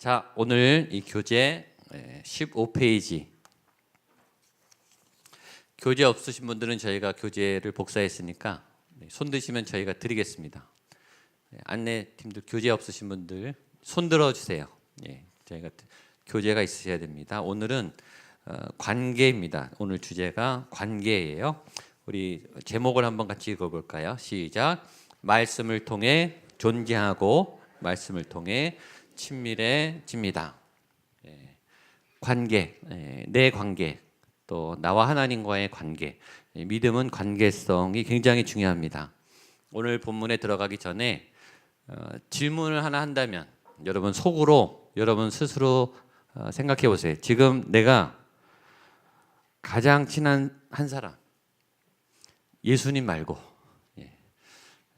자, 오늘 이 교재 15페이지. 교재 없으신 분들은 저희가 교재를 복사했으니까 손 드시면 저희가 드리겠습니다. 안내팀들 교재 없으신 분들 손 들어주세요. 저희가 교재가 있으셔야 됩니다. 오늘은 관계입니다. 오늘 주제가 관계예요. 우리 제목을 한번 같이 읽어볼까요? 시작. 말씀을 통해 존재하고 말씀을 통해 친밀해집니다. 관계, 내 관계, 또 나와 하나님과의 관계. 믿음은 관계성이 굉장히 중요합니다. 오늘 본문에 들어가기 전에 질문을 하나 한다면 여러분 속으로 여러분 스스로 생각해 보세요. 지금 내가 가장 친한 한 사람, 예수님 말고,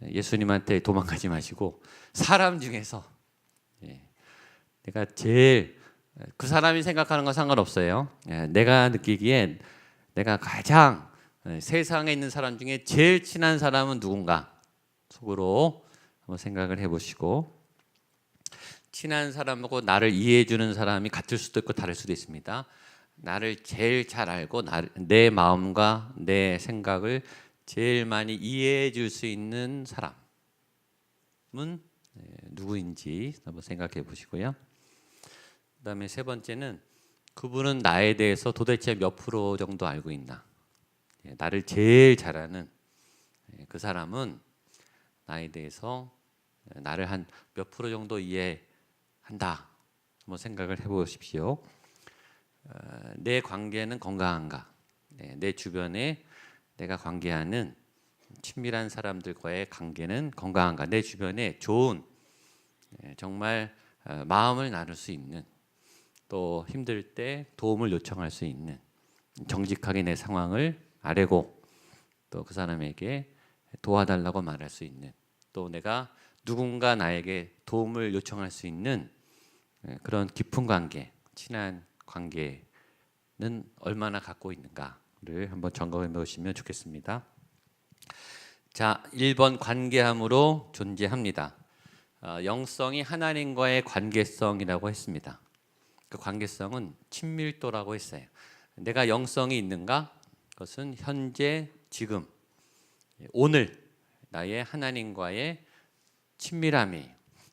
예수님한테 도망가지 마시고 사람 중에서 내가 제일 그 사람이 생각하는 건 상관없어요. 내가 느끼기엔 내가 가장 세상에 있는 사람 중에 제일 친한 사람은 누군가 속으로 한번 생각을 해보시고, 친한 사람하고 나를 이해해 주는 사람이 같을 수도 있고 다를 수도 있습니다. 나를 제일 잘 알고 내 마음과 내 생각을 제일 많이 이해해 줄 수 있는 사람은 누구인지 한번 생각해 보시고요. 그다음에 세 번째는 그분은 나에 대해서 도대체 몇 프로 정도 알고 있나. 나를 제일 잘 아는 그 사람은 나에 대해서 나를 한 몇 프로 정도 이해한다. 한번 생각을 해보십시오. 내 관계는 건강한가? 내 주변에 내가 관계하는 친밀한 사람들과의 관계는 건강한가? 내 주변에 좋은 정말 마음을 나눌 수 있는, 또 힘들 때 도움을 요청할 수 있는, 정직하게 내 상황을 아뢰고 또 그 사람에게 도와달라고 말할 수 있는, 또 내가 누군가 나에게 도움을 요청할 수 있는 그런 깊은 관계, 친한 관계는 얼마나 갖고 있는가를 한번 점검해 보시면 좋겠습니다. 자, 1번 관계함으로 존재합니다. 영성이 하나님과의 관계성이라고 했습니다. 그 관계성은 친밀도라고 했어요. 내가 영성이 있는가? 그것은 현재, 지금, 오늘 나의 하나님과의 친밀함이,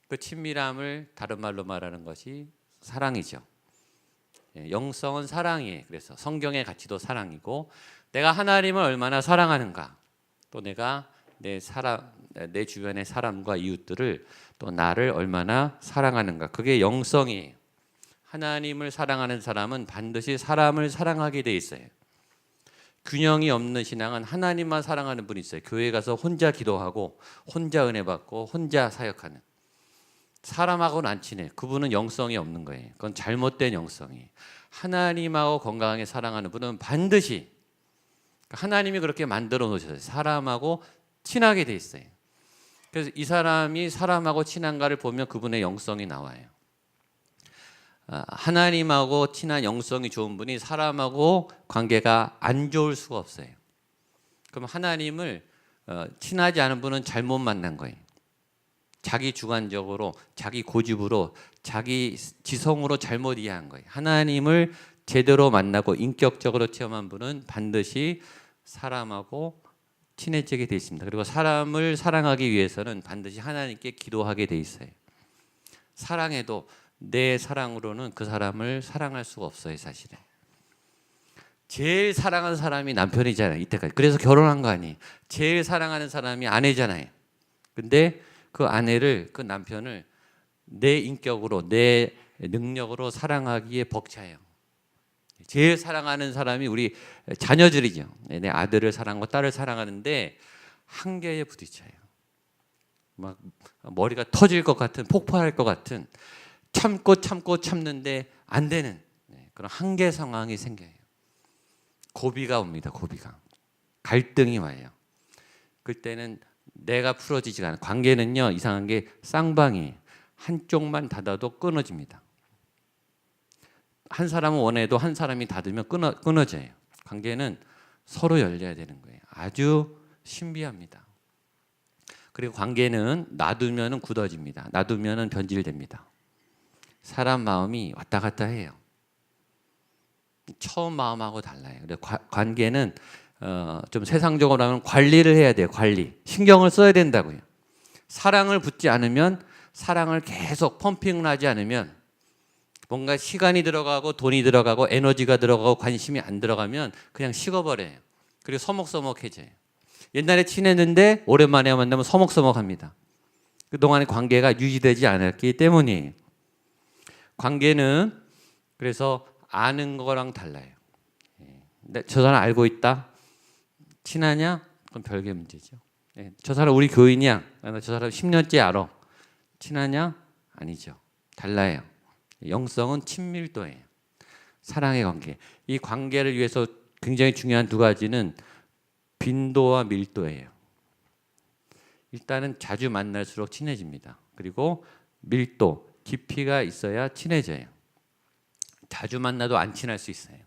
그 친밀함을 다른 말로 말하는 것이 사랑이죠. 영성은 사랑이에요. 그래서 성경의 가치도 사랑이고, 내가 하나님을 얼마나 사랑하는가, 또 내가 내 주변의 사람과 이웃들을, 또 나를 얼마나 사랑하는가, 그게 영성이에요. 하나님을 사랑하는 사람은 반드시 사람을 사랑하게 돼 있어요. 균형이 없는 신앙은 하나님만 사랑하는 분이 있어요. 교회 가서 혼자 기도하고 혼자 은혜 받고 혼자 사역하는, 사람하고는 안 친해. 그분은 영성이 없는 거예요. 그건 잘못된 영성이. 하나님하고 건강하게 사랑하는 분은 반드시 하나님이 그렇게 만들어 놓으셨어요. 사람하고 친하게 돼 있어요. 그래서 이 사람이 사람하고 친한가를 보면 그분의 영성이 나와요. 하나님하고 친한 영성이 좋은 분이 사람하고 관계가 안 좋을 수가 없어요. 그럼 하나님을 친하지 않은 분은 잘못 만난 거예요. 자기 주관적으로, 자기 고집으로, 자기 지성으로 잘못 이해한 거예요. 하나님을 제대로 만나고 인격적으로 체험한 분은 반드시 사람하고 친해지게 돼 있습니다. 그리고 사람을 사랑하기 위해서는 반드시 하나님께 기도하게 돼 있어요. 사랑해도 내 사랑으로는 그 사람을 사랑할 수가 없어요, 사실은. 제일 사랑하는 사람이 남편이잖아요, 이때까지. 그래서 결혼한 거 아니에요. 제일 사랑하는 사람이 아내잖아요. 근데 그 아내를, 그 남편을 내 인격으로, 내 능력으로 사랑하기에 벅차요. 제일 사랑하는 사람이 우리 자녀들이죠. 내 아들을 사랑하고 딸을 사랑하는데 한계에 부딪혀요. 막 머리가 터질 것 같은, 폭발할 것 같은, 참고 참는데 안 되는 그런 한계 상황이 생겨요. 고비가 옵니다. 고비가. 갈등이 와요. 그때는 내가 풀어지지가 않아요. 관계는요, 이상한 게 쌍방이 한쪽만 닫아도 끊어집니다. 한 사람은 원해도 한 사람이 닫으면 끊어져요. 관계는 서로 열려야 되는 거예요. 아주 신비합니다. 그리고 관계는 놔두면 굳어집니다. 놔두면 변질됩니다. 사람 마음이 왔다 갔다 해요. 처음 마음하고 달라요. 근데 관계는 좀 세상적으로 하면 관리를 해야 돼요. 관리. 신경을 써야 된다고요. 사랑을 붓지 않으면, 사랑을 계속 펌핑을 하지 않으면, 뭔가 시간이 들어가고 돈이 들어가고 에너지가 들어가고 관심이 안 들어가면 그냥 식어버려요. 그리고 서먹서먹해져요. 옛날에 친했는데 오랜만에 만나면 서먹서먹합니다. 그동안의 관계가 유지되지 않았기 때문이에요. 관계는 그래서 아는 거랑 달라요. 저 사람 알고 있다? 친하냐? 그건 별개 문제죠. 저 사람 우리 교인이야? 저 사람 10년째 알아. 친하냐? 아니죠. 달라요. 영성은 친밀도예요. 사랑의 관계. 이 관계를 위해서 굉장히 중요한 두 가지는 빈도와 밀도예요. 일단은 자주 만날수록 친해집니다. 그리고 밀도, 깊이가 있어야 친해져요. 자주 만나도 안 친할 수 있어요.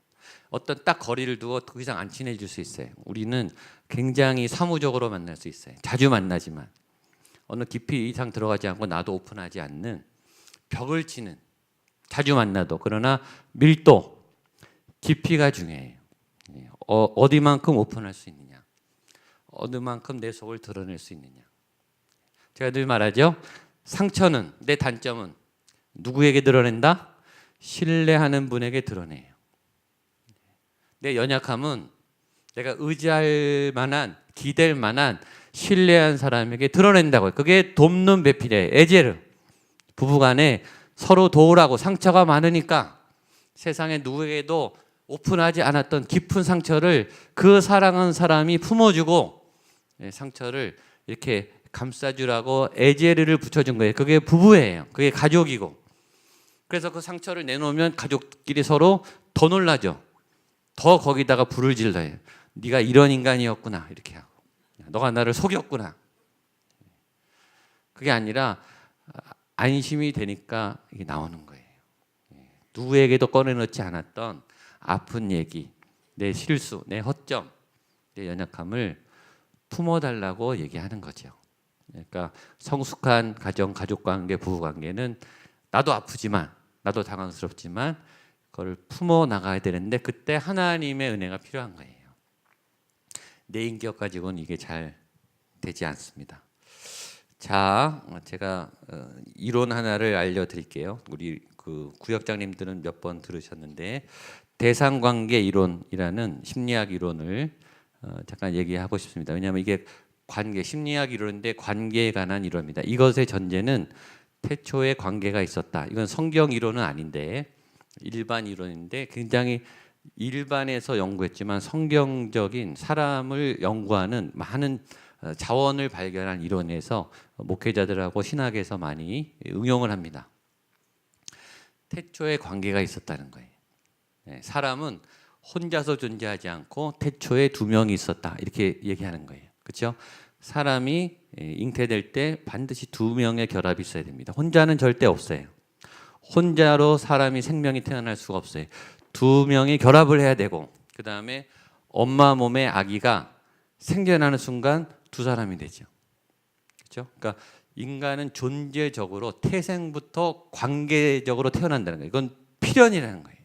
어떤 딱 거리를 두고 더 이상 안 친해질 수 있어요. 우리는 굉장히 사무적으로 만날 수 있어요. 자주 만나지만 어느 깊이 이상 들어가지 않고 나도 오픈하지 않는 벽을 치는, 자주 만나도. 그러나 밀도, 깊이가 중요해요. 어디만큼 오픈할 수 있느냐, 어디만큼 내 속을 드러낼 수 있느냐. 제가 늘 말하죠. 상처는, 내 단점은 누구에게 드러낸다? 신뢰하는 분에게 드러내요. 내 연약함은 내가 의지할 만한, 기댈 만한 신뢰한 사람에게 드러낸다고요. 그게 돕는 배필이에요. 에제르. 부부간에 서로 도우라고. 상처가 많으니까 세상에 누구에게도 오픈하지 않았던 깊은 상처를 그 사랑하는 사람이 품어주고 상처를 이렇게 감싸주라고 에제르를 붙여준 거예요. 그게 부부예요. 그게 가족이고. 그래서 그 상처를 내놓으면 가족끼리 서로 더 놀라죠. 더 거기다가 불을 질러요. 네가 이런 인간이었구나, 이렇게 하고. 너가 나를 속였구나. 그게 아니라 안심이 되니까 이게 나오는 거예요. 누구에게도 꺼내놓지 않았던 아픈 얘기, 내 실수, 내 허점, 내 연약함을 품어달라고 얘기하는 거죠. 그러니까 성숙한 가정, 가족관계, 부부관계는 나도 아프지만, 나도 당황스럽지만 그걸 품어 나가야 되는데 그때 하나님의 은혜가 필요한 거예요. 내 인격 가지고는 이게 잘 되지 않습니다. 자, 제가 이론 하나를 알려드릴게요. 우리 그 구역장님들은 몇 번 들으셨는데 대상관계 이론이라는 심리학 이론을 잠깐 얘기하고 싶습니다. 왜냐하면 이게 관계, 심리학 이론인데 관계에 관한 이론입니다. 이것의 전제는 태초에 관계가 있었다. 이건 성경 이론은 아닌데 일반 이론인데 굉장히 일반에서 연구했지만 성경적인 사람을 연구하는 많은 자원을 발견한 이론에서 목회자들하고 신학에서 많이 응용을 합니다. 태초에 관계가 있었다는 거예요. 사람은 혼자서 존재하지 않고 태초에 두 명이 있었다, 이렇게 얘기하는 거예요. 그렇죠? 사람이 잉태될 때 반드시 두 명의 결합이 있어야 됩니다. 혼자는 절대 없어요. 혼자로 사람이 생명이 태어날 수가 없어요. 두 명이 결합을 해야 되고, 그 다음에 엄마 몸에 아기가 생겨나는 순간 두 사람이 되죠. 그렇죠? 그러니까 인간은 존재적으로 태생부터 관계적으로 태어난다는 거예요. 이건 필연이라는 거예요.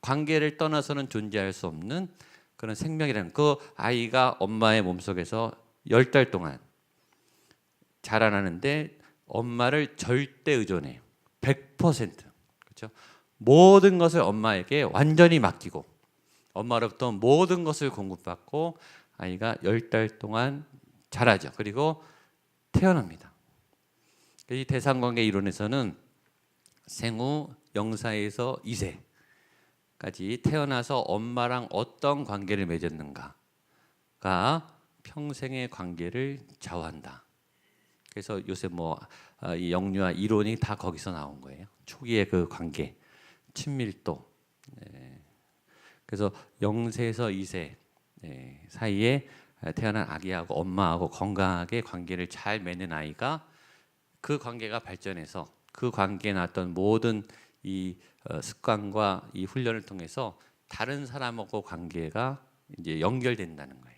관계를 떠나서는 존재할 수 없는 그런 생명이라는, 그 아이가 엄마의 몸속에서 10달 동안 자라나는데 엄마를 절대 의존해요. 100%. 그렇죠? 모든 것을 엄마에게 완전히 맡기고 엄마로부터 모든 것을 공급받고 아이가 10달 동안 자라죠. 그리고 태어납니다. 이 대상관계 이론에서는 생후 0사에서 2세까지 태어나서 엄마랑 어떤 관계를 맺었는가가 평생의 관계를 좌우한다. 그래서 요새 이 영유아 이론이 다 거기서 나온 거예요. 초기의 그 관계, 친밀도. 그래서 0세에서 2세 사이에 태어난 아기하고 엄마하고 건강하게 관계를 잘 맺는 아이가 그 관계가 발전해서 그 관계에 나왔던 모든 이 습관과 이 훈련을 통해서 다른 사람하고 관계가 이제 연결된다는 거예요.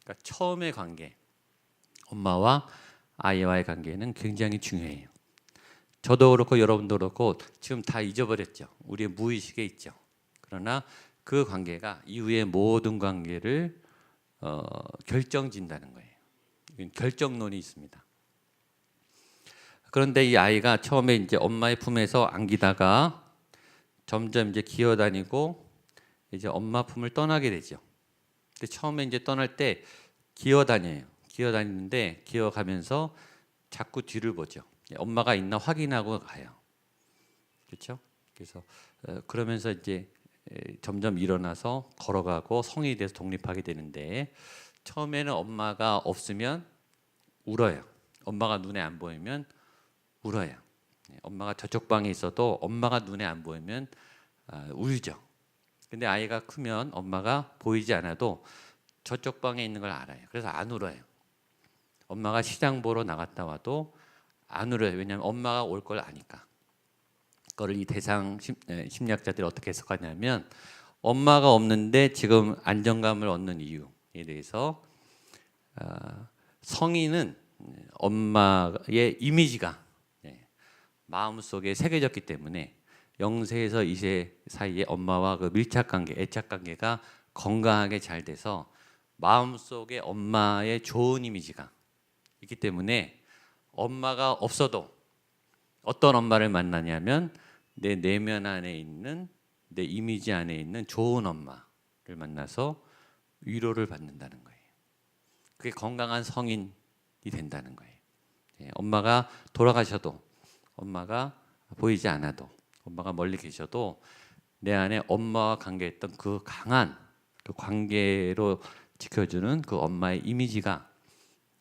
그러니까 처음의 관계, 엄마와 아이와의 관계는 굉장히 중요해요. 저도 그렇고 여러분도 그렇고 지금 다 잊어버렸죠. 우리의 무의식에 있죠. 그러나 그 관계가 이후의 모든 관계를 결정진다는 거예요. 결정론이 있습니다. 그런데 이 아이가 처음에 이제 엄마의 품에서 안기다가 점점 이제 기어다니고 이제 엄마 품을 떠나게 되죠. 근데 처음에 이제 떠날 때 기어다녀요. 기어다니는데 기어가면서 자꾸 뒤를 보죠. 엄마가 있나 확인하고 가요. 그렇죠? 그래서 그러면서 이제 점점 일어나서 걸어가고 성인이 돼서 독립하게 되는데 처음에는 엄마가 없으면 울어요. 엄마가 눈에 안 보이면 울어요. 엄마가 저쪽 방에 있어도 엄마가 눈에 안 보이면 울죠. 근데 아이가 크면 엄마가 보이지 않아도 저쪽 방에 있는 걸 알아요. 그래서 안 울어요. 엄마가 시장 보러 나갔다 와도 안 울어요. 왜냐하면 엄마가 올 걸 아니까. 그걸 이 대상 심리학자들이 어떻게 해석하냐면 엄마가 없는데 지금 안정감을 얻는 이유에 대해서 성인은 엄마의 이미지가 마음속에 새겨졌기 때문에 0세에서 2세 사이에 엄마와 그 밀착관계, 애착관계가 건강하게 잘 돼서 마음속에 엄마의 좋은 이미지가 있기 때문에 엄마가 없어도 어떤 엄마를 만나냐면 내 내면 안에 있는 내 이미지 안에 있는 좋은 엄마를 만나서 위로를 받는다는 거예요. 그게 건강한 성인이 된다는 거예요. 엄마가 돌아가셔도 엄마가 보이지 않아도 엄마가 멀리 계셔도 내 안에 엄마와 관계했던 그 강한 그 관계로 지켜주는 그 엄마의 이미지가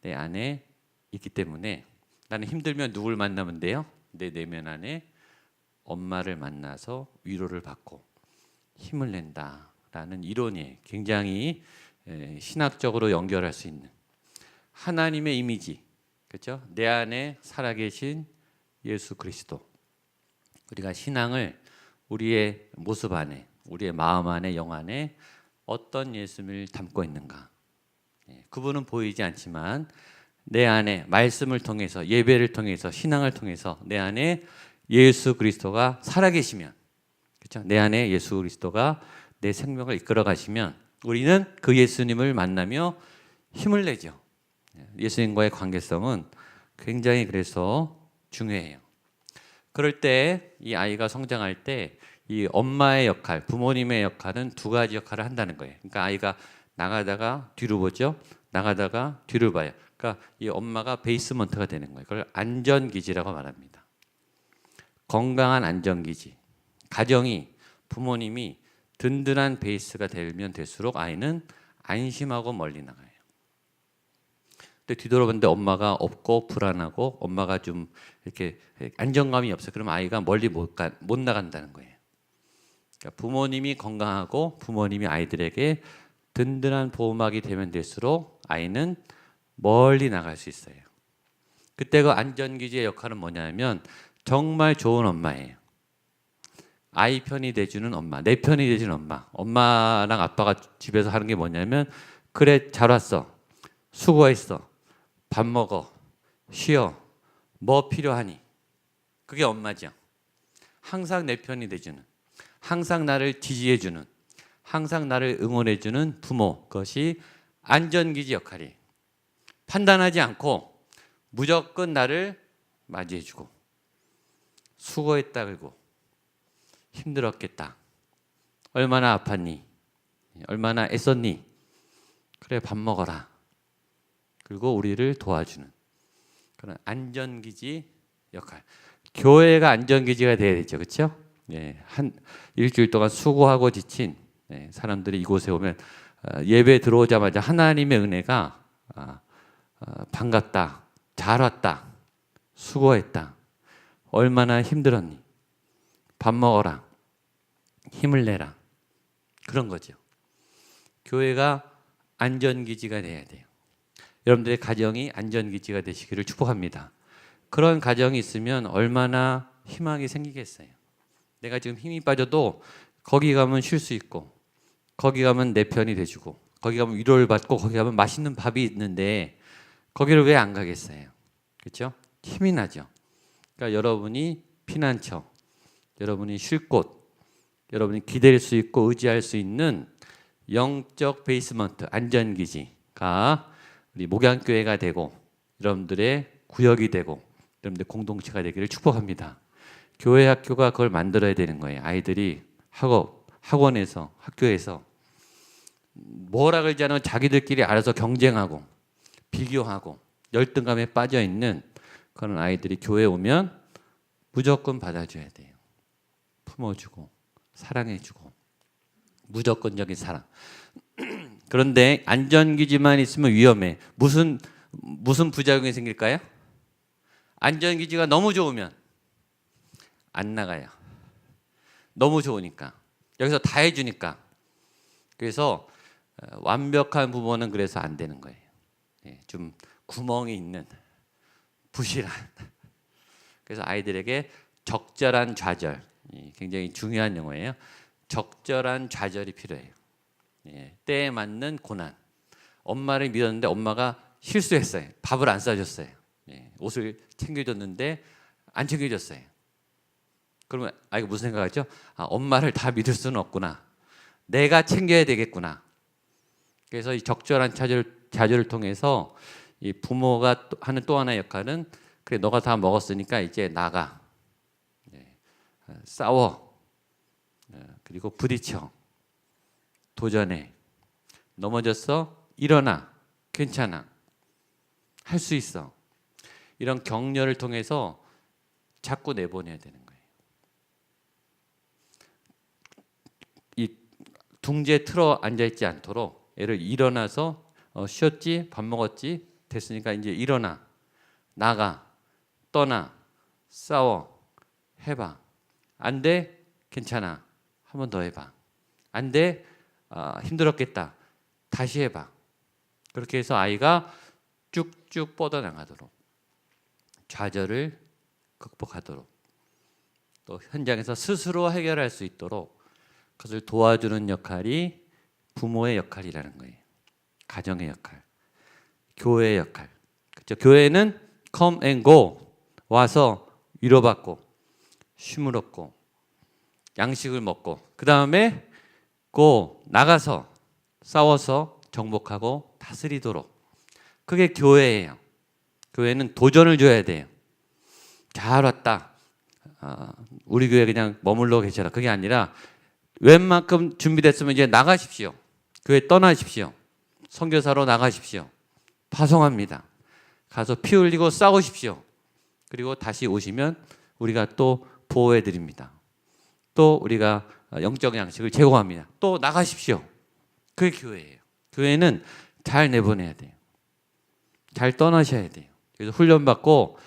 내 안에 있기 때문에 나는 힘들면 누굴 만나면 돼요? 내 내면 안에 엄마를 만나서 위로를 받고 힘을 낸다라는 이론이 굉장히 신학적으로 연결할 수 있는 하나님의 이미지, 그렇죠? 내 안에 살아계신 예수 그리스도. 우리가 신앙을 우리의 모습 안에, 우리의 마음 안에, 영 안에 어떤 예수님을 담고 있는가? 그분은 보이지 않지만 내 안에 말씀을 통해서, 예배를 통해서, 신앙을 통해서 내 안에 예수 그리스도가 살아계시면, 그렇죠? 내 안에 예수 그리스도가 내 생명을 이끌어 가시면 우리는 그 예수님을 만나며 힘을 내죠. 예수님과의 관계성은 굉장히 그래서 중요해요. 그럴 때 이 아이가 성장할 때 이 엄마의 역할, 부모님의 역할은 두 가지 역할을 한다는 거예요. 그러니까 아이가 나가다가 뒤로 보죠. 나가다가 뒤를 봐요. 그러니까 이 엄마가 베이스먼트가 되는 거예요. 그걸 안전기지라고 말합니다. 건강한 안전기지. 가정이, 부모님이 든든한 베이스가 되면 될수록 아이는 안심하고 멀리 나가요. 근데 뒤돌아보는데 엄마가 없고 불안하고 엄마가 좀 이렇게 안정감이 없어요. 그럼 아이가 멀리 못 나간다는 거예요. 그러니까 부모님이 건강하고 부모님이 아이들에게 든든한 보호막이 되면 될수록 아이는 멀리 나갈 수 있어요. 그때 그 안전기지의 역할은 뭐냐면 정말 좋은 엄마예요. 아이 편이 돼주는 엄마, 내 편이 돼주는 엄마. 엄마랑 아빠가 집에서 하는 게 뭐냐면 그래 잘 왔어, 수고했어, 밥 먹어, 쉬어, 뭐 필요하니? 그게 엄마죠. 항상 내 편이 돼주는, 항상 나를 지지해주는, 항상 나를 응원해주는 부모. 그것이 안전기지 역할이에요. 판단하지 않고 무조건 나를 맞이해주고 수고했다 그러고 힘들었겠다, 얼마나 아팠니, 얼마나 애썼니, 그래 밥 먹어라, 그리고 우리를 도와주는 그런 안전기지 역할. 교회가 안전기지가 돼야 되죠, 그렇죠? 한 일주일 동안 수고하고 지친 사람들이 이곳에 오면 예배 들어오자마자 하나님의 은혜가 반갑다, 잘 왔다, 수고했다, 얼마나 힘들었니, 밥 먹어라, 힘을 내라, 그런 거죠. 교회가 안전기지가 돼야 돼요. 여러분들의 가정이 안전기지가 되시기를 축복합니다. 그런 가정이 있으면 얼마나 희망이 생기겠어요. 내가 지금 힘이 빠져도 거기 가면 쉴 수 있고, 거기 가면 내 편이 돼주고, 거기 가면 위로를 받고, 거기 가면 맛있는 밥이 있는데 거기를 왜 안 가겠어요? 그렇죠? 힘이 나죠. 그러니까 여러분이 피난처, 여러분이 쉴 곳, 여러분이 기댈 수 있고 의지할 수 있는 영적 베이스먼트, 안전기지가 우리 목양교회가 되고 여러분들의 구역이 되고 여러분들 공동체가 되기를 축복합니다. 교회 학교가 그걸 만들어야 되는 거예요. 아이들이 학원에서 학교에서 뭐라 그러지 않으면 자기들끼리 알아서 경쟁하고 비교하고 열등감에 빠져 있는 그런 아이들이 교회에 오면 무조건 받아줘야 돼요. 품어주고 사랑해주고 무조건적인 사랑. 그런데 안전기지만 있으면 위험해. 무슨 부작용이 생길까요? 안전기지가 너무 좋으면 안 나가요. 너무 좋으니까. 여기서 다 해주니까. 그래서 완벽한 부모는 그래서 안 되는 거예요. 좀 구멍이 있는 부실한. 그래서 아이들에게 적절한 좌절, 굉장히 중요한 용어예요. 적절한 좌절이 필요해요. 때에 맞는 고난. 엄마를 믿었는데 엄마가 실수했어요. 밥을 안 싸줬어요. 옷을 챙겨줬는데 안 챙겨줬어요. 그러면 이거 무슨 생각하죠? 엄마를 다 믿을 수는 없구나. 내가 챙겨야 되겠구나. 그래서 이 적절한 좌절을 통해서 이 부모가 하는 또 하나의 역할은 그래 너가 다 먹었으니까 이제 나가. 싸워. 그리고 부딪혀. 도전해. 넘어졌어? 일어나. 괜찮아. 할 수 있어. 이런 격려를 통해서 자꾸 내보내야 되는 거예요. 이 둥지에 틀어 앉아있지 않도록 애를 일어나서 쉬었지? 밥 먹었지? 됐으니까 이제 일어나. 나가. 떠나. 싸워. 해봐. 안 돼? 괜찮아. 한 번 더 해봐. 안 돼? 힘들었겠다. 다시 해봐. 그렇게 해서 아이가 쭉쭉 뻗어나가도록 좌절을 극복하도록 또 현장에서 스스로 해결할 수 있도록 그것을 도와주는 역할이 부모의 역할이라는 거예요. 가정의 역할, 교회의 역할. 그렇죠? 교회는 come and go 와서 위로받고 쉼을 얻고 양식을 먹고 그 다음에 go 나가서 싸워서 정복하고 다스리도록 그게 교회예요. 교회는 도전을 줘야 돼요. 잘 왔다. 우리 교회 그냥 머물러 계셔라. 그게 아니라 웬만큼 준비됐으면 이제 나가십시오. 교회 떠나십시오. 선교사로 나가십시오. 파송합니다. 가서 피 흘리고 싸우십시오. 그리고 다시 오시면 우리가 또 보호해 드립니다. 또 우리가 영적 양식을 제공합니다. 또 나가십시오. 그게 교회예요. 교회는 잘 내보내야 돼요. 잘 떠나셔야 돼요. 그래서 훈련받고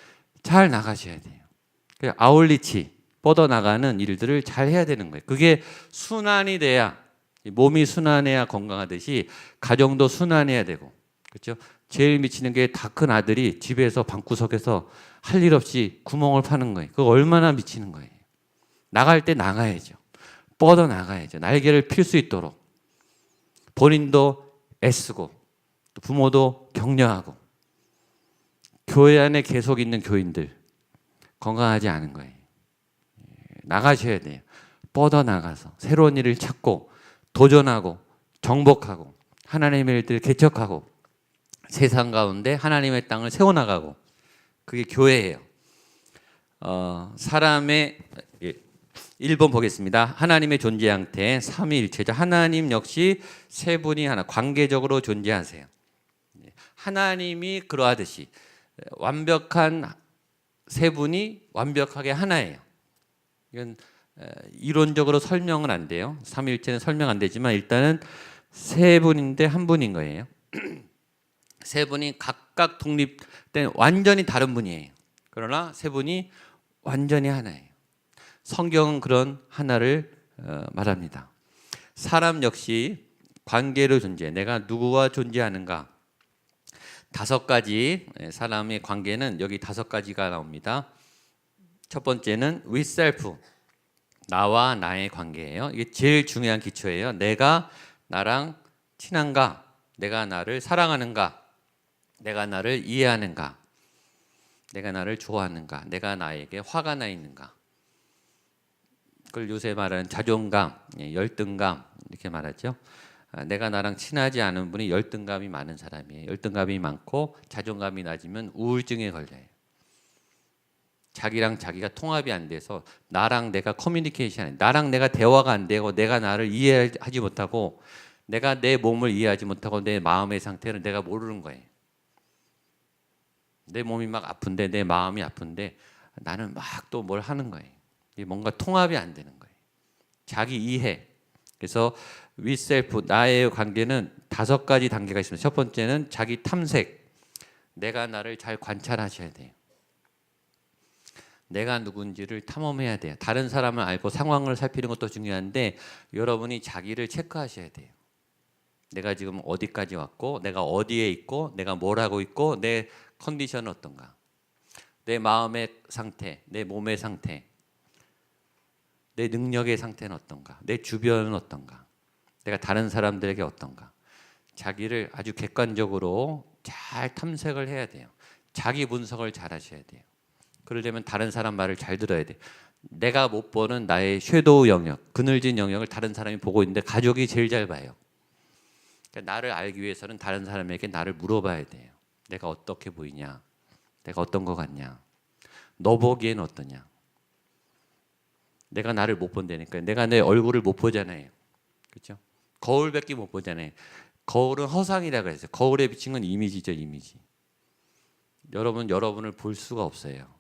잘 나가셔야 돼요. 아울리치, 뻗어나가는 일들을 잘 해야 되는 거예요. 그게 순환이 돼야, 몸이 순환해야 건강하듯이 가정도 순환해야 되고, 그렇죠? 제일 미치는 게 다 큰 아들이 집에서 방구석에서 할 일 없이 구멍을 파는 거예요. 그거 얼마나 미치는 거예요. 나갈 때 나가야죠. 뻗어나가야죠. 날개를 필 수 있도록. 본인도 애쓰고, 또 부모도 격려하고, 교회 안에 계속 있는 교인들, 건강하지 않은 거예요. 나가셔야 돼요. 뻗어나가서 새로운 일을 찾고 도전하고 정복하고 하나님의 일들을 개척하고 세상 가운데 하나님의 땅을 세워나가고 그게 교회예요. 사람의 1번 보겠습니다. 하나님의 존재 형태 삼위일체죠. 하나님 역시 세 분이 하나 관계적으로 존재하세요. 하나님이 그러하듯이 완벽한 세 분이 완벽하게 하나예요. 이건 이론적으로 설명은 안 돼요. 삼위일체는 설명 안 되지만 일단은 세 분인데 한 분인 거예요. 세 분이 각각 독립된 완전히 다른 분이에요. 그러나 세 분이 완전히 하나예요. 성경은 그런 하나를 말합니다. 사람 역시 관계로 존재해. 내가 누구와 존재하는가? 5가지 사람의 관계는 여기 5가지가 나옵니다. 첫 번째는 with self, 나와 나의 관계예요. 이게 제일 중요한 기초예요. 내가 나랑 친한가? 내가 나를 사랑하는가? 내가 나를 이해하는가? 내가 나를 좋아하는가? 내가 나에게 화가 나 있는가? 그걸 요새 말하는 자존감, 열등감 이렇게 말하죠. 내가 나랑 친하지 않은 분이 열등감이 많은 사람이에요. 열등감이 많고 자존감이 낮으면 우울증에 걸려요. 자기랑 자기가 통합이 안 돼서 나랑 내가 커뮤니케이션, 나랑 내가 대화가 안 되고 내가 나를 이해하지 못하고 내가 내 몸을 이해하지 못하고 내 마음의 상태를 내가 모르는 거예요. 내 몸이 막 아픈데 내 마음이 아픈데 나는 막 또 뭘 하는 거예요. 뭔가 통합이 안 되는 거예요. 자기 이해. 그래서 윗셀프 나의 관계는 5가지 단계가 있습니다. 첫 번째는 자기 탐색. 내가 나를 잘 관찰하셔야 돼요. 내가 누군지를 탐험해야 돼요. 다른 사람을 알고 상황을 살피는 것도 중요한데 여러분이 자기를 체크하셔야 돼요. 내가 지금 어디까지 왔고 내가 어디에 있고 내가 뭘 하고 있고 내 컨디션은 어떤가. 내 마음의 상태, 내 몸의 상태, 내 능력의 상태는 어떤가. 내 주변은 어떤가. 내가 다른 사람들에게 어떤가. 자기를 아주 객관적으로 잘 탐색을 해야 돼요. 자기 분석을 잘 하셔야 돼요. 그러려면 다른 사람 말을 잘 들어야 돼. 내가 못 보는 나의 섀도우 영역, 그늘진 영역을 다른 사람이 보고 있는데 가족이 제일 잘 봐요. 그러니까 나를 알기 위해서는 다른 사람에게 나를 물어봐야 돼요. 내가 어떻게 보이냐? 내가 어떤 거 같냐? 너 보기에는 어떠냐? 내가 나를 못 본다니까. 내가 내 얼굴을 못 보잖아요. 그렇죠? 거울밖에 못 보잖아요. 거울은 허상이라고 해서 거울에 비친 건 이미지죠, 이미지. 여러분을 볼 수가 없어요.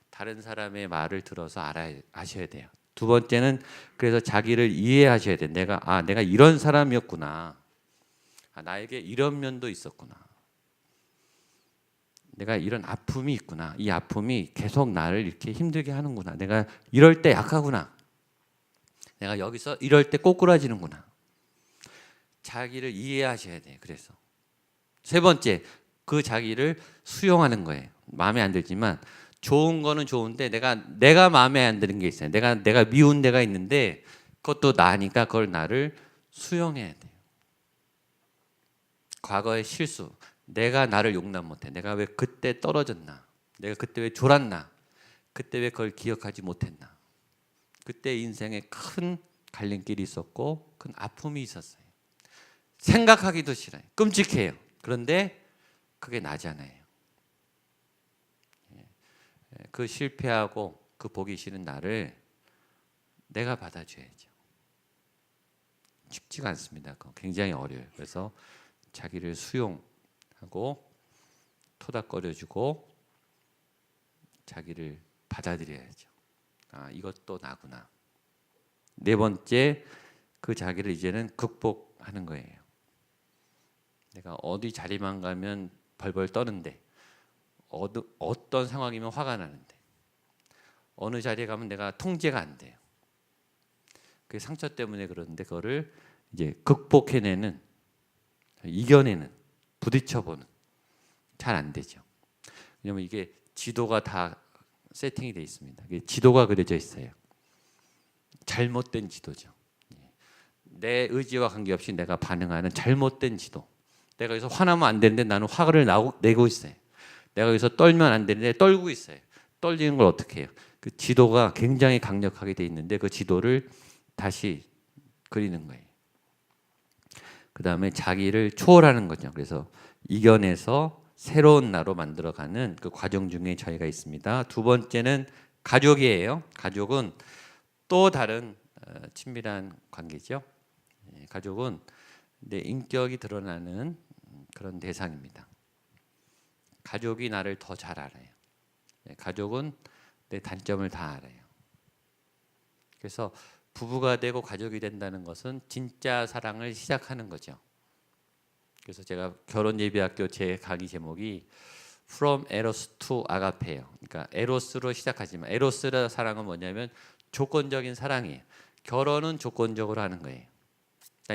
다른 사람의 말을 들어서 아셔야 돼요. 두 번째는 그래서 자기를 이해하셔야 돼요. 내가 이런 사람이었구나. 나에게 이런 면도 있었구나. 내가 이런 아픔이 있구나. 이 아픔이 계속 나를 이렇게 힘들게 하는구나. 내가 이럴 때 약하구나. 내가 여기서 이럴 때 꼬꾸라지는구나. 자기를 이해하셔야 돼요. 그래서 세 번째, 그 자기를 수용하는 거예요. 마음에 안 들지만 좋은 거는 좋은데 내가 마음에 안 드는 게 있어요. 내가 미운 데가 있는데 그것도 나니까 그걸 나를 수용해야 돼요. 과거의 실수, 내가 나를 용납 못해. 내가 왜 그때 떨어졌나? 내가 그때 왜 졸았나? 그때 왜 그걸 기억하지 못했나? 그때 인생에 큰 갈림길이 있었고 큰 아픔이 있었어요. 생각하기도 싫어요. 끔찍해요. 그런데 그게 나잖아요. 그 실패하고 그 보기 싫은 나를 내가 받아줘야죠. 쉽지가 않습니다. 굉장히 어려워요. 그래서 자기를 수용하고 토닥거려주고 자기를 받아들여야죠. 이것도 나구나. 네 번째, 그 자기를 이제는 극복하는 거예요. 내가 어디 자리만 가면 벌벌 떠는데 어떤 상황이면 화가 나는데 어느 자리에 가면 내가 통제가 안 돼요. 그 상처 때문에 그러는데 그거를 이제 극복해내는, 이겨내는, 부딪혀보는, 잘 안 되죠. 왜냐면 이게 지도가 다 세팅이 돼 있습니다. 이게 지도가 그려져 있어요. 잘못된 지도죠. 내 의지와 관계없이 내가 반응하는 잘못된 지도. 내가 여기서 화나면 안 되는데 나는 화를 내고 있어요. 내가 여기서 떨면 안 되는데 떨고 있어요. 떨리는 걸 어떻게 해요? 그 지도가 굉장히 강력하게 돼 있는데 그 지도를 다시 그리는 거예요. 그 다음에 자기를 초월하는 거죠. 그래서 이겨내서 새로운 나로 만들어가는 그 과정 중에 저희가 있습니다. 두 번째는 가족이에요. 가족은 또 다른 친밀한 관계죠. 가족은 내 인격이 드러나는 그런 대상입니다. 가족이 나를 더 잘 알아요. 가족은 내 단점을 다 알아요. 그래서 부부가 되고 가족이 된다는 것은 진짜 사랑을 시작하는 거죠. 그래서 제가 결혼예비학교 제 강의 제목이 From Eros to Agape예요. 그러니까 에로스로 시작하지만 에로스의 사랑은 뭐냐면 조건적인 사랑이에요. 결혼은 조건적으로 하는 거예요.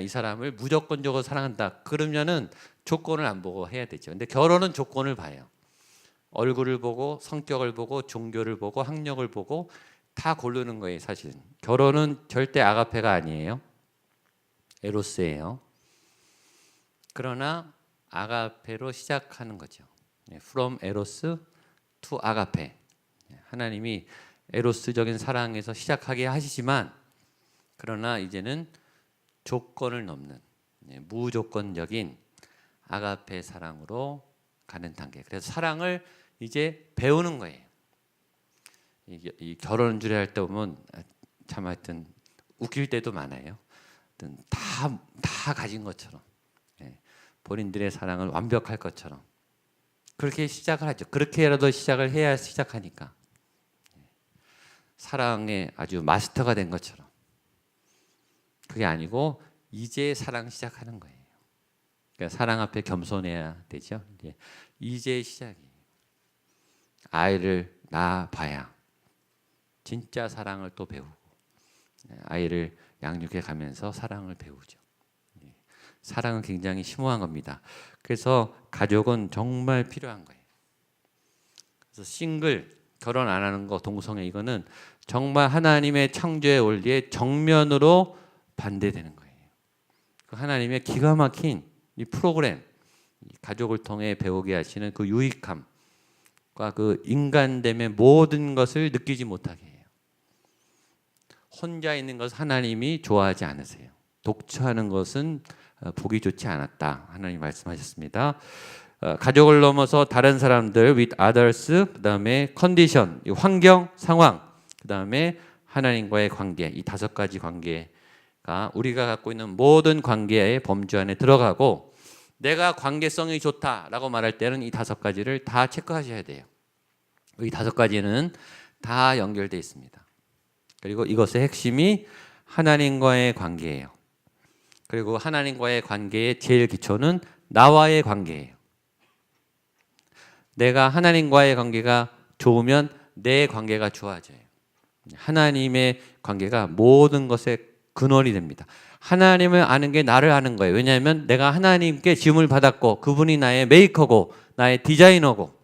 이 사람을 무조건적으로 사랑한다. 그러면은 조건을 안 보고 해야 되죠. 근데 결혼은 조건을 봐요. 얼굴을 보고 성격을 보고 종교를 보고 학력을 보고 다 고르는 거예요. 사실은 결혼은 절대 아가페가 아니에요. 에로스예요. 그러나 아가페로 시작하는 거죠. From 에로스 투 아가페. 하나님이 에로스적인 사랑에서 시작하게 하시지만 그러나 이제는 조건을 넘는 무조건적인 아가페 사랑으로 가는 단계. 그래서 사랑을 이제 배우는 거예요. 이 결혼 주례할 때 보면 참 하여튼 웃길 때도 많아요. 다 가진 것처럼 본인들의 사랑을 완벽할 것처럼 그렇게 시작을 하죠. 그렇게라도 시작을 해야 시작하니까 사랑에 아주 마스터가 된 것처럼 그게 아니고 이제 사랑 시작하는 거예요. 그러니까 사랑 앞에 겸손해야 되죠. 이제 시작이에요. 아이를 낳아봐야 진짜 사랑을 또 배우고 아이를 양육해 가면서 사랑을 배우죠. 사랑은 굉장히 심오한 겁니다. 그래서 가족은 정말 필요한 거예요. 그래서 싱글, 결혼 안 하는 거, 동성애 이거는 정말 하나님의 창조의 원리에 정면으로 반대되는 거예요. 하나님의 기가 막힌 이 프로그램, 가족을 통해 배우게 하시는 그 유익함과 그 인간됨의 모든 것을 느끼지 못하게 해요. 혼자 있는 것을 하나님이 좋아하지 않으세요. 독처하는 것은 보기 좋지 않았다. 하나님 말씀하셨습니다. 가족을 넘어서 다른 사람들, with others, 그 다음에 컨디션, 환경, 상황, 그 다음에 하나님과의 관계, 이 5가지 관계가 우리가 갖고 있는 모든 관계의 범주 안에 들어가고 내가 관계성이 좋다라고 말할 때는 이 5가지를 다 체크하셔야 돼요. 이 5가지는 다 연결되어 있습니다. 그리고 이것의 핵심이 하나님과의 관계예요. 그리고 하나님과의 관계의 제일 기초는 나와의 관계예요. 내가 하나님과의 관계가 좋으면 내 관계가 좋아져요. 하나님의 관계가 모든 것의 근원이 됩니다. 하나님을 아는 게 나를 아는 거예요. 왜냐하면 내가 하나님께 지음을 받았고 그분이 나의 메이커고 나의 디자이너고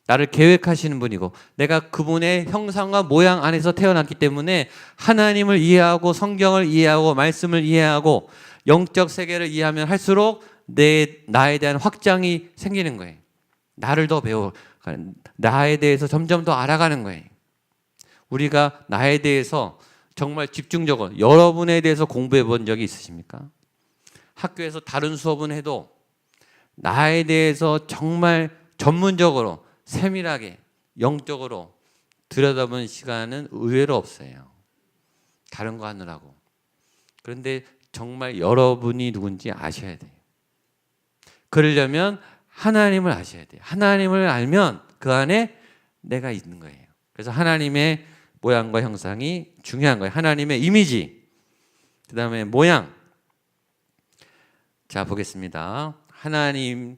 나를 계획하시는 분이고 내가 그분의 형상과 모양 안에서 태어났기 때문에 하나님을 이해하고 성경을 이해하고 말씀을 이해하고 영적 세계를 이해하면 할수록 나에 대한 확장이 생기는 거예요. 나를 더 나에 대해서 점점 더 알아가는 거예요. 우리가 나에 대해서 정말 집중적으로 여러분에 대해서 공부해 본 적이 있으십니까? 학교에서 다른 수업은 해도 나에 대해서 정말 전문적으로 세밀하게 영적으로 들여다본 시간은 의외로 없어요. 다른 거 하느라고. 그런데 정말 여러분이 누군지 아셔야 돼요. 그러려면 하나님을 아셔야 돼요. 하나님을 알면 그 안에 내가 있는 거예요. 그래서 하나님의 모양과 형상이 중요한 거예요. 하나님의 이미지, 그 다음에 모양. 자, 보겠습니다. 하나님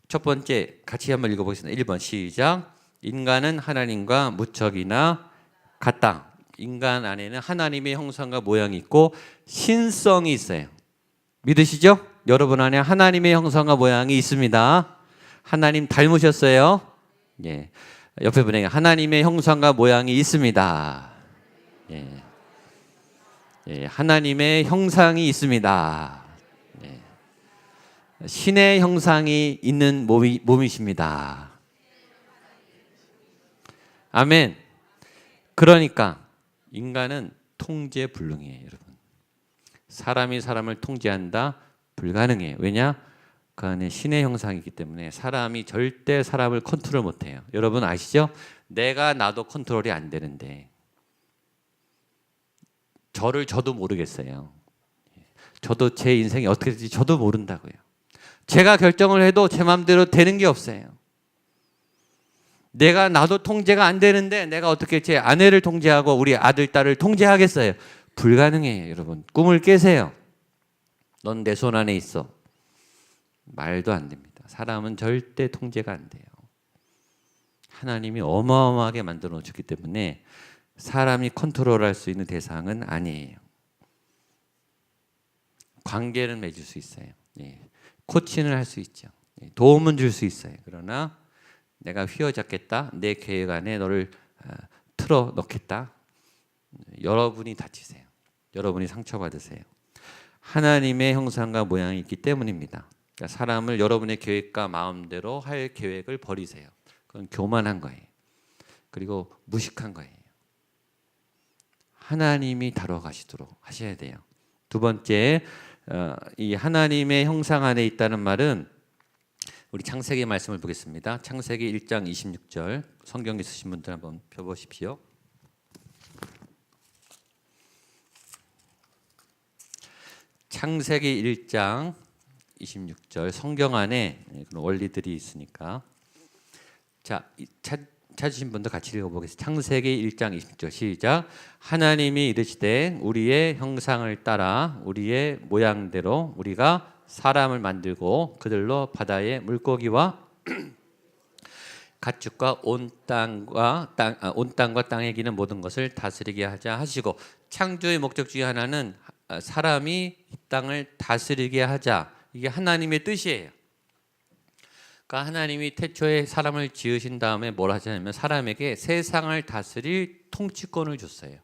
첫 번째 같이 한번 읽어보겠습니다. 1번 시작. 인간은 하나님과 무척이나 같다. 인간 안에는 하나님의 형상과 모양이 있고 신성이 있어요. 믿으시죠? 여러분 안에 하나님의 형상과 모양이 있습니다. 하나님 닮으셨어요? 예. 옆에 분에게 하나님의 형상과 모양이 있습니다. 예. 예. 하나님의 형상이 있습니다. 예. 신의 형상이 있는 몸이십니다. 아멘. 그러니까 인간은 통제불능이에요, 여러분. 사람이 사람을 통제한다? 불가능해요. 왜냐? 그 안에 신의 형상이기 때문에 사람이 절대 사람을 컨트롤 못해요. 여러분 아시죠? 내가 나도 컨트롤이 안 되는데 저도 모르겠어요. 저도 제 인생이 어떻게 될지 저도 모른다고요. 제가 결정을 해도 제 마음대로 되는 게 없어요. 내가 나도 통제가 안 되는데 내가 어떻게 제 아내를 통제하고 우리 아들, 딸을 통제하겠어요? 불가능해요, 여러분. 꿈을 깨세요. 넌 내 손 안에 있어. 말도 안 됩니다. 사람은 절대 통제가 안 돼요. 하나님이 어마어마하게 만들어 놓으셨기 때문에 사람이 컨트롤할 수 있는 대상은 아니에요. 관계는 맺을 수 있어요. 예. 코칭을 할 수 있죠. 예. 도움은 줄 수 있어요. 그러나 내가 휘어잡겠다. 내 계획 안에 너를 틀어 넣겠다. 여러분이 다치세요. 여러분이 상처받으세요. 하나님의 형상과 모양이 있기 때문입니다. 그러니까 사람을 여러분의 계획과 마음대로 할 계획을 버리세요. 그건 교만한 거예요. 그리고 무식한 거예요. 하나님이 다뤄가시도록 하셔야 돼요. 두 번째, 이 하나님의 형상 안에 있다는 말은 우리 창세기 말씀을 보겠습니다. 창세기 1장 26절 성경 있으신 분들 한번 펴보십시오. 창세기 1장 26절 성경 안에 그런 원리들이 있으니까 자 찾으신 분들 같이 읽어보겠습니다. 창세기 1장 26절 시작. 하나님이 이르시되 우리의 형상을 따라 우리의 모양대로 우리가 사람을 만들고 그들로 바다의 물고기와 가축과 온 땅과 땅에 기는 모든 것을 다스리게 하자 하시고, 창조의 목적 중에 하나는 사람이 이 땅을 다스리게 하자. 이게 하나님의 뜻이에요. 그러니까 하나님이 태초에 사람을 지으신 다음에 뭘 하셨냐면 사람에게 세상을 다스릴 통치권을 줬어요.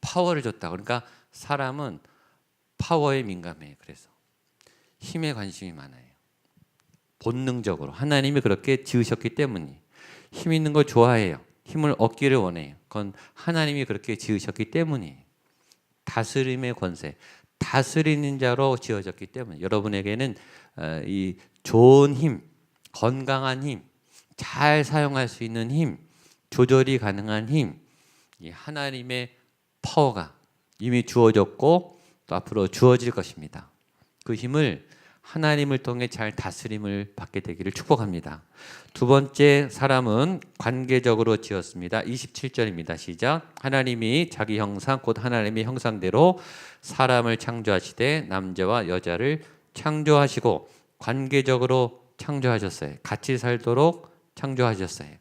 파워를 줬다. 그러니까 사람은 파워에 민감해요. 그래서 힘에 관심이 많아요. 본능적으로 하나님이 그렇게 지으셨기 때문에 힘 있는 거 좋아해요. 힘을 얻기를 원해요. 그건 하나님이 그렇게 지으셨기 때문에 다스림의 권세, 다스리는 자로 지어졌기 때문에 여러분에게는 이 좋은 힘, 건강한 힘, 잘 사용할 수 있는 힘, 조절이 가능한 힘, 이 하나님의 파워가 이미 주어졌고 또 앞으로 주어질 것입니다. 그 힘을 하나님을 통해 잘 다스림을 받게 되기를 축복합니다. 두 번째, 사람은 관계적으로 지었습니다. 27절입니다. 시작. 하나님이 자기 형상 곧 하나님의 형상대로 사람을 창조하시되 남자와 여자를 창조하시고 관계적으로 창조하셨어요. 같이 살도록 창조하셨어요.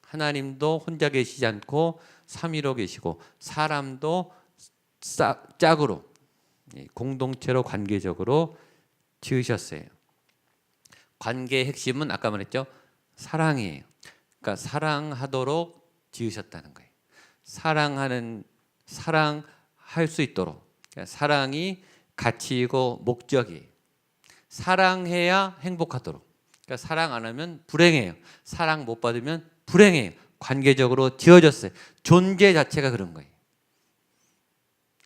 하나님도 혼자 계시지 않고 삼위로 계시고 사람도 짝으로 공동체로 관계적으로 지으셨어요. 관계의 핵심은 아까 말했죠. 사랑이에요. 그러니까 사랑하도록 지으셨다는 거예요. 사랑할 수 있도록. 그러니까 사랑이 가치이고 목적이에요. 사랑해야 행복하도록. 그러니까 사랑 안 하면 불행해요. 사랑 못 받으면 불행해요. 관계적으로 지어졌어요. 존재 자체가 그런 거예요.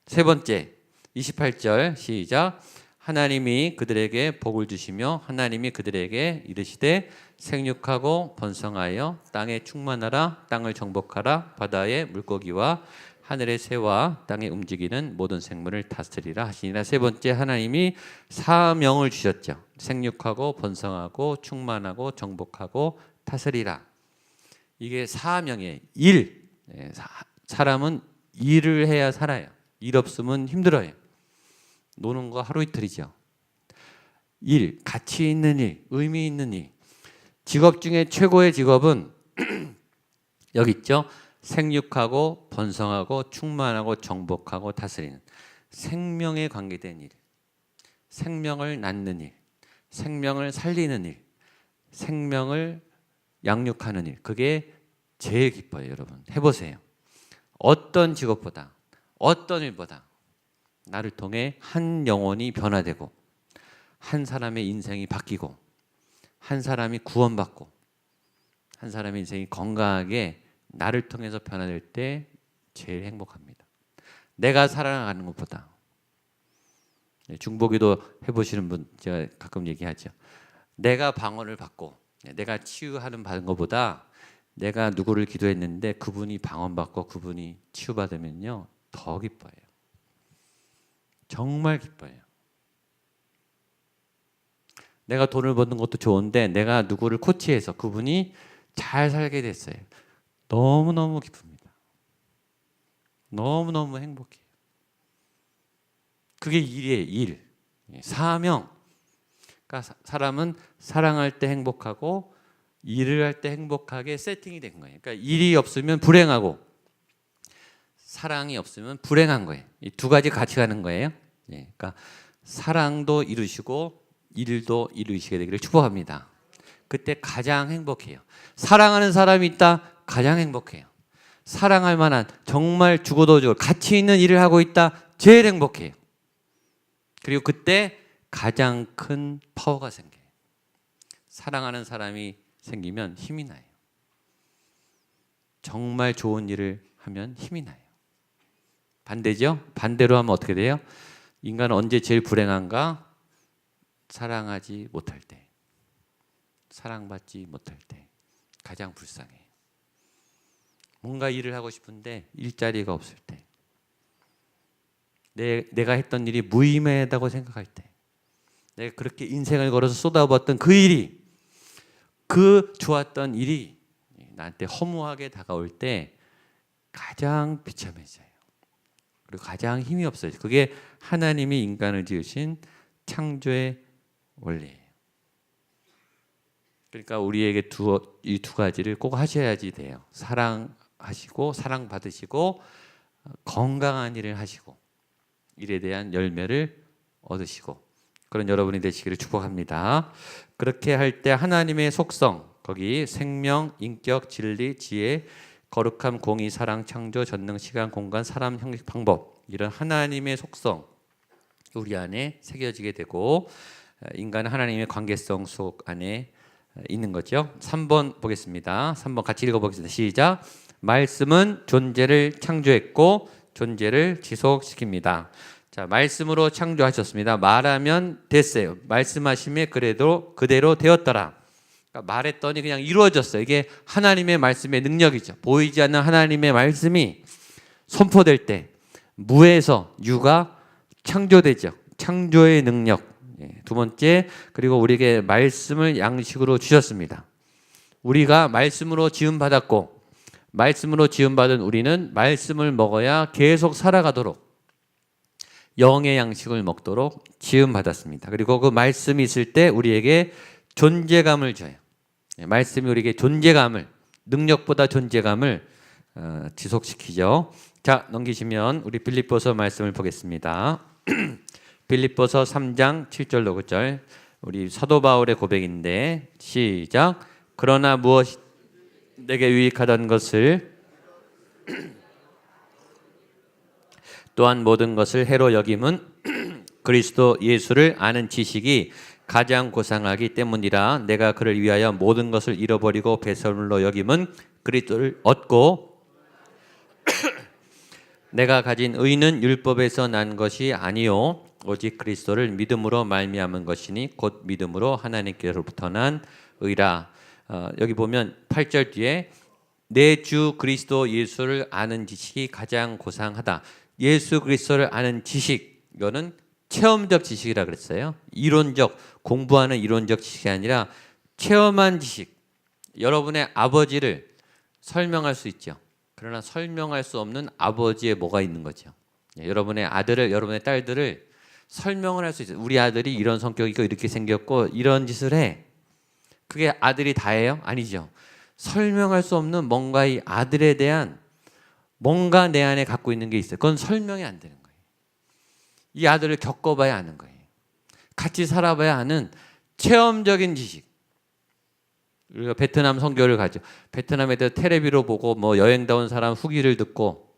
세 번째, 28절 시작. 하나님이 그들에게 복을 주시며 하나님이 그들에게 이르시되 생육하고 번성하여 땅에 충만하라. 땅을 정복하라. 바다의 물고기와 하늘의 새와 땅에 움직이는 모든 생물을 다스리라 하시니라. 세 번째, 하나님이 사명을 주셨죠. 생육하고 번성하고 충만하고 정복하고 다스리라. 이게 사명이에요. 일. 사람은 일을 해야 살아요. 일 없으면 힘들어요. 노는 거 하루 이틀이죠. 일, 가치 있는 일, 의미 있는 일. 직업 중에 최고의 직업은 여기 있죠. 생육하고 번성하고 충만하고 정복하고 다스리는 생명에 관계된 일, 생명을 낳는 일, 생명을 살리는 일, 생명을 양육하는 일. 그게 제일 기뻐요. 여러분 해보세요. 어떤 직업보다 어떤 일보다 나를 통해 한 영혼이 변화되고 한 사람의 인생이 바뀌고 한 사람이 구원받고 한 사람의 인생이 건강하게 나를 통해서 변화될 때 제일 행복합니다. 내가 살아가는 것보다. 중보기도 해보시는 분 제가 가끔 얘기하죠. 내가 방언을 받고 내가 치유하는 받은 것보다 내가 누구를 기도했는데 그분이 방언받고 그분이 치유받으면요 더 기뻐요. 정말 기뻐요. 내가 돈을 버는 것도 좋은데 내가 누구를 코치해서 그분이 잘 살게 됐어요. 너무너무 기쁩니다. 너무너무 행복해요. 그게 일이에요. 일. 사명. 그러니까 사람은 사랑할 때 행복하고 일을 할 때 행복하게 세팅이 된 거예요. 그러니까 일이 없으면 불행하고 사랑이 없으면 불행한 거예요. 이 두 가지 같이 가는 거예요. 그러니까 사랑도 이루시고 일도 이루시게 되기를 축복합니다. 그때 가장 행복해요. 사랑하는 사람이 있다 가장 행복해요. 사랑할 만한 정말 죽어도 좋을 가치 있는 일을 하고 있다 제일 행복해요. 그리고 그때 가장 큰 파워가 생겨요. 사랑하는 사람이 생기면 힘이 나요. 정말 좋은 일을 하면 힘이 나요. 반대죠? 반대로 하면 어떻게 돼요? 인간은 언제 제일 불행한가? 사랑하지 못할 때, 사랑받지 못할 때 가장 불쌍해요. 뭔가 일을 하고 싶은데 일자리가 없을 때, 내가 했던 일이 무의미하다고 생각할 때, 내가 그렇게 인생을 걸어서 쏟아부었던 그 일이, 그 좋았던 일이 나한테 허무하게 다가올 때 가장 비참해져요. 그리고 가장 힘이 없어요. 그게 하나님이 인간을 지으신 창조의 원리예요. 그러니까 우리에게 이 두 가지를 꼭 하셔야지 돼요. 사랑하시고 사랑받으시고 건강한 일을 하시고 일에 대한 열매를 얻으시고 그런 여러분이 되시기를 축복합니다. 그렇게 할 때 하나님의 속성, 거기 생명, 인격, 진리, 지혜, 거룩함, 공의, 사랑, 창조, 전능, 시간, 공간, 사람, 형식, 방법, 이런 하나님의 속성 우리 안에 새겨지게 되고 인간은 하나님의 관계성 속 안에 있는 거죠. 3번 보겠습니다. 3번 같이 읽어보겠습니다. 시작. 말씀은 존재를 창조했고 존재를 지속시킵니다. 자, 말씀으로 창조하셨습니다. 말하면 됐어요. 말씀하심에 그대로 되었더라. 그러니까 말했더니 그냥 이루어졌어요. 이게 하나님의 말씀의 능력이죠. 보이지 않는 하나님의 말씀이 선포될 때 무에서 유가 창조되죠. 창조의 능력. 두 번째, 그리고 우리에게 말씀을 양식으로 주셨습니다. 우리가 말씀으로 지음받았고 말씀으로 지음받은 우리는 말씀을 먹어야 계속 살아가도록 영의 양식을 먹도록 지음받았습니다. 그리고 그 말씀이 있을 때 우리에게 존재감을 줘요. 말씀이 우리에게 존재감을, 능력보다 존재감을 지속시키죠. 자, 넘기시면 우리 빌립보서 말씀을 보겠습니다. 빌립보서 3장 7절로 9절 우리 사도 바울의 고백인데 시작. 그러나 무엇이 내게 유익하던 것을 또한 모든 것을 해로 여김은 그리스도 예수를 아는 지식이 가장 고상하기 때문이라. 내가 그를 위하여 모든 것을 잃어버리고 배설물로 여김은 그리스도를 얻고 내가 가진 의는 율법에서 난 것이 아니요 오직 그리스도를 믿음으로 말미암은 것이니 곧 믿음으로 하나님께로부터 난 의라. 여기 보면 8절 뒤에 내 주 그리스도 예수를 아는 지식이 가장 고상하다. 예수 그리스도를 아는 지식, 이거는 체험적 지식이라 그랬어요. 이론적, 공부하는 이론적 지식이 아니라 체험한 지식. 여러분의 아버지를 설명할 수 있죠. 그러나 설명할 수 없는 아버지의 뭐가 있는 거죠. 여러분의 아들을, 여러분의 딸들을 설명을 할 수 있어요. 우리 아들이 이런 성격이고 이렇게 생겼고 이런 짓을 해. 그게 아들이 다예요? 아니죠. 설명할 수 없는 뭔가 이 아들에 대한 뭔가 내 안에 갖고 있는 게 있어요. 그건 설명이 안 되는 거예요. 이 아들을 겪어봐야 아는 거예요. 같이 살아봐야 아는 체험적인 지식. 우리가 베트남 선교를 가죠. 베트남에 대해 텔레비로 보고 뭐 여행다 온 사람 후기를 듣고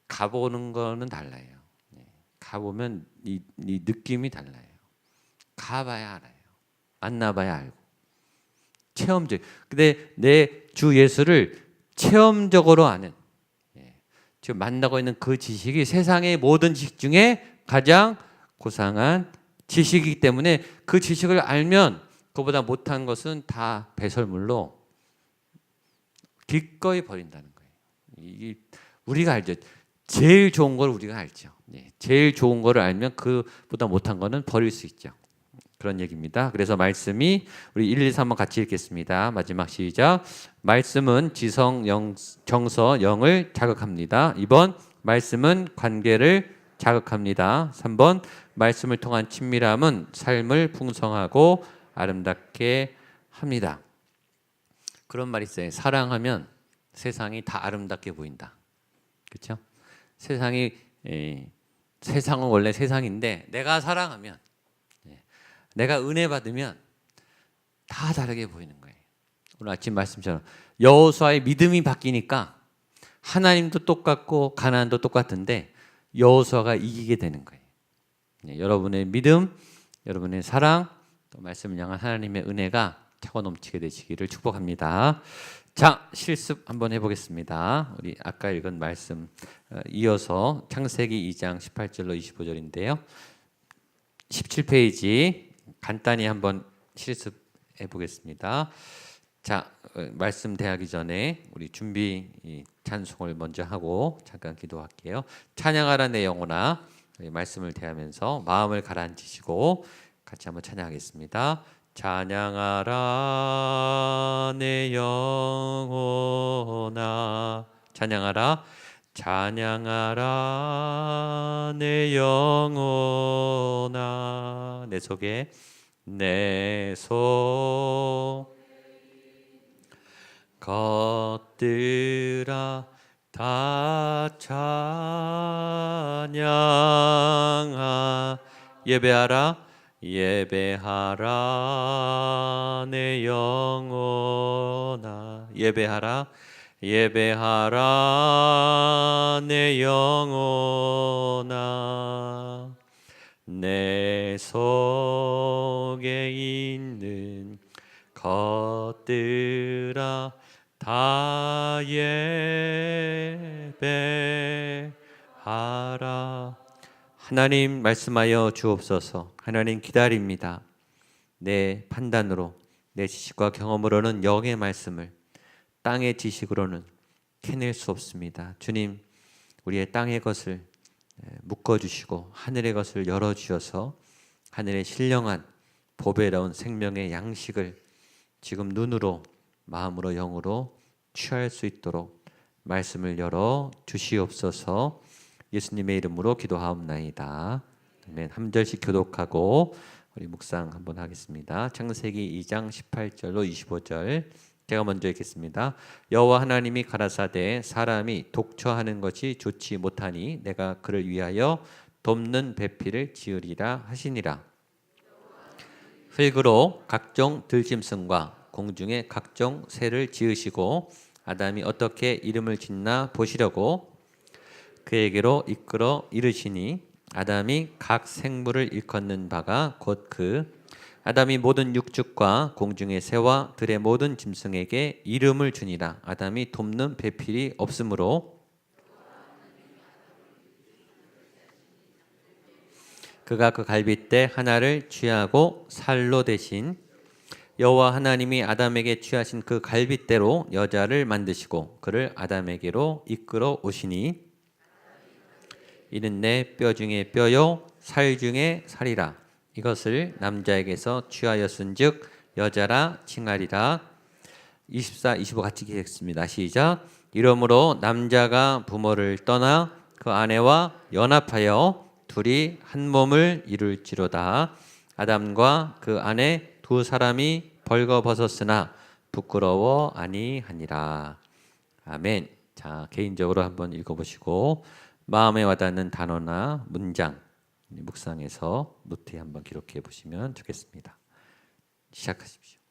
가보는 거는 달라요. 가보면 이 느낌이 달라요. 가봐야 알아요. 만나봐야 알고. 체험적. 근데 내 주 예수를 체험적으로 아는, 지금 만나고 있는 그 지식이 세상의 모든 지식 중에 가장 고상한 지식이기 때문에 그 지식을 알면 그보다 못한 것은 다 배설물로 기꺼이 버린다는 거예요. 이게 우리가 알죠. 제일 좋은 걸 우리가 알죠. 제일 좋은 거를 알면 그보다 못한 거는 버릴 수 있죠. 그런 얘기입니다. 그래서 말씀이 우리 1, 2, 3번 같이 읽겠습니다. 마지막 시작. 말씀은 지성, 정서, 영을 자극합니다. 2번 말씀은 관계를 자극합니다. 3번 말씀을 통한 친밀함은 삶을 풍성하고 아름답게 합니다. 그런 말이 있어요. 사랑하면 세상이 다 아름답게 보인다. 그렇죠? 세상은 원래 세상인데 내가 사랑하면, 내가 은혜 받으면 다 다르게 보이는 거예요. 오늘 아침 말씀처럼 여호수아의 믿음이 바뀌니까 하나님도 똑같고 가나안도 똑같은데 여호수아가 이기게 되는 거예요. 여러분의 믿음, 여러분의 사랑, 또 말씀을 향한 하나님의 은혜가 차고 넘치게 되시기를 축복합니다. 자, 실습 한번 해보겠습니다. 우리 아까 읽은 말씀 이어서 창세기 2장 18절로 25절인데요. 17페이지 간단히 한번 실습해 보겠습니다. 자, 말씀 대하기 전에 우리 준비 찬송을 먼저 하고 잠깐 기도할게요. 찬양하라 내 영혼아, 말씀을 대하면서 마음을 가라앉히시고 같이 한번 찬양하겠습니다. 찬양하라 내 영혼아, 찬양하라, 찬양하라 내 영혼아, 내 속에 것들아 다 찬양하, 예배하라, 예배하라 내 영혼아, 예배하라, 예배하라 내 영혼아, 내 속에 있는 것들아 다 예배하라. 하나님 말씀하여 주옵소서. 하나님 기다립니다. 내 판단으로, 내 지식과 경험으로는 영의 말씀을, 땅의 지식으로는 캐낼 수 없습니다. 주님, 우리의 땅의 것을 묶어주시고 하늘의 것을 열어주셔서 하늘의 신령한 보배로운 생명의 양식을 지금 눈으로, 마음으로, 영으로 취할 수 있도록 말씀을 열어 주시옵소서. 예수님의 이름으로 기도하옵나이다. 아멘. 한 절씩 교독하고 우리 묵상 한번 하겠습니다. 창세기 2장 18절로 25절 제가 먼저 읽겠습니다. 여호와 하나님이 가라사대 사람이 독처하는 것이 좋지 못하니 내가 그를 위하여 돕는 배필을 지으리라 하시니라. 흙으로 각종 들짐승과 공중의 각종 새를 지으시고 아담이 어떻게 이름을 짓나 보시려고 그에게로 이끌어 이르시니 아담이 각 생물을 일컫는 바가 곧 아담이 모든 육축과 공중의 새와 들의 모든 짐승에게 이름을 주니라. 아담이 돕는 배필이 없으므로 그가 그 갈빗대 하나를 취하고 살로 대신 여호와 하나님이 아담에게 취하신 그 갈빗대로 여자를 만드시고 그를 아담에게로 이끌어 오시니 이는 내 뼈 중에 뼈요 살 중에 살이라. 이것을 남자에게서 취하였은즉 여자라 칭하리라. 24, 25 같이 읽겠습니다. 시작. 이러므로 남자가 부모를 떠나 그 아내와 연합하여 둘이 한 몸을 이룰지로다. 아담과 그 아내 두 사람이 벌거벗었으나 부끄러워 아니하니라. 아멘. 자, 개인적으로 한번 읽어보시고 마음에 와닿는 단어나 문장 묵상해서 노트에 한번 기록해 보시면 좋겠습니다. 시작하십시오.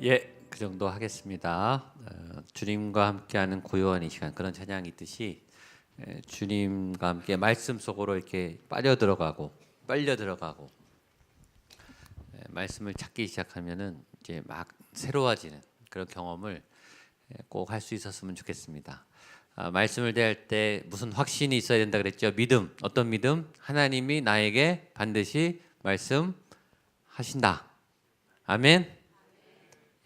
예, 그 정도 하겠습니다. 주님과 함께하는 고요한 이 시간, 그런 찬양이 있듯이 주님과 함께 말씀 속으로 이렇게 빨려 들어가고 말씀을 찾기 시작하면은 이제 막 새로워지는 그런 경험을 꼭 할 수 있었으면 좋겠습니다. 말씀을 대할 때 무슨 확신이 있어야 된다 그랬죠? 믿음. 어떤 믿음? 하나님이 나에게 반드시 말씀하신다. 아멘.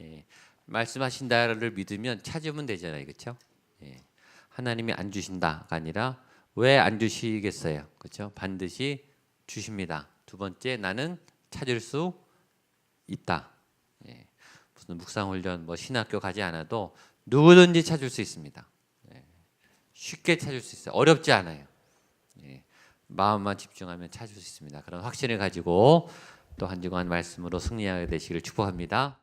예, 말씀하신다를 믿으면 찾으면 되잖아요, 그렇죠? 예, 하나님이 안 주신다가 아니라 왜 안 주시겠어요, 그렇죠? 반드시 주십니다. 두 번째, 나는 찾을 수 있다. 예, 무슨 묵상훈련, 뭐 신학교 가지 않아도 누구든지 찾을 수 있습니다. 예, 쉽게 찾을 수 있어요. 어렵지 않아요. 예, 마음만 집중하면 찾을 수 있습니다. 그런 확신을 가지고 또 한 주간 말씀으로 승리하게 되시기를 축복합니다.